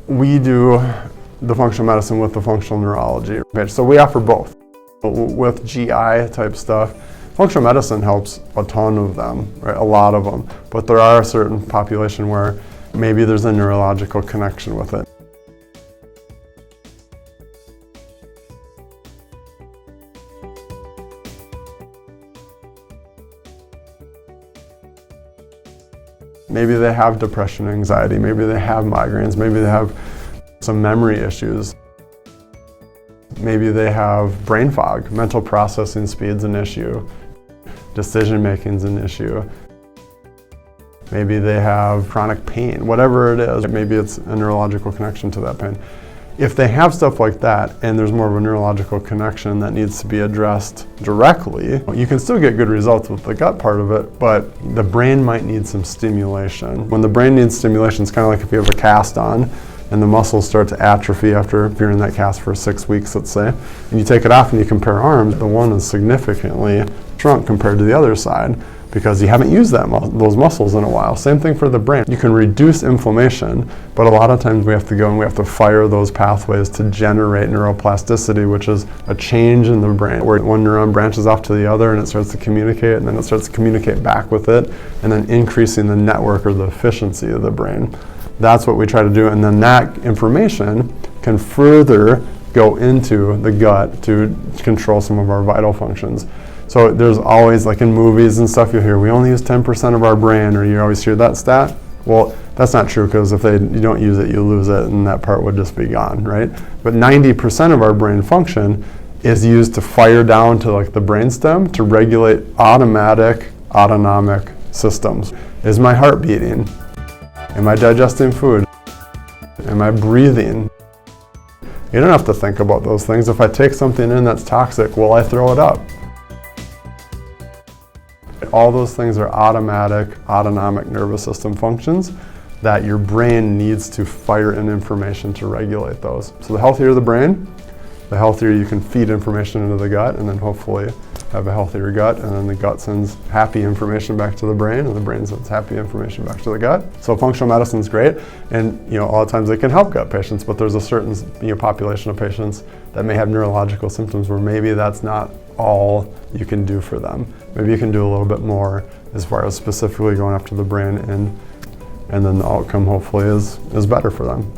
We do the functional medicine with the functional neurology. So we offer both. With GI type stuff, functional medicine helps a ton of them, right? A lot of them. But there are a certain population where maybe there's a neurological connection with it. Maybe they have depression, anxiety, maybe they have migraines, maybe they have some memory issues. Maybe they have brain fog, mental processing speed's an issue, decision making's an issue. Maybe they have chronic pain, whatever it is, maybe it's a neurological connection to that pain. If they have stuff like that and there's more of a neurological connection that needs to be addressed directly, you can still get good results with the gut part of it, but the brain might need some stimulation. When the brain needs stimulation, it's kind of like if you have a cast on and the muscles start to atrophy after you're in that cast for 6 weeks, let's say, and you take it off and you compare arms, the one is significantly shrunk compared to the other side because you haven't used those muscles in a while. Same thing for the brain. You can reduce inflammation, but a lot of times we have to go and we have to fire those pathways to generate neuroplasticity, which is a change in the brain where one neuron branches off to the other and it starts to communicate, and then it starts to communicate back with it, and then increasing the network or the efficiency of the brain. That's what we try to do, and then that information can further go into the gut to control some of our vital functions. So there's always, like in movies and stuff, you'll hear, we only use 10% of our brain, or you always hear that stat. Well, that's not true, because if you don't use it, you lose it, and that part would just be gone, right? But 90% of our brain function is used to fire down to like the brainstem to regulate automatic, autonomic systems. Is my heart beating? Am I digesting food? Am I breathing? You don't have to think about those things. If I take something in that's toxic, will I throw it up? All those things are automatic, autonomic nervous system functions that your brain needs to fire in information to regulate those. So the healthier the brain, the healthier you can feed information into the gut, and then hopefully have a healthier gut, and then the gut sends happy information back to the brain, and the brain sends happy information back to the gut. So functional medicine is great, and a lot of times it can help gut patients, but there's a certain population of patients that may have neurological symptoms where maybe that's not all you can do for them. Maybe you can do a little bit more as far as specifically going after the brain, and then the outcome hopefully is better for them.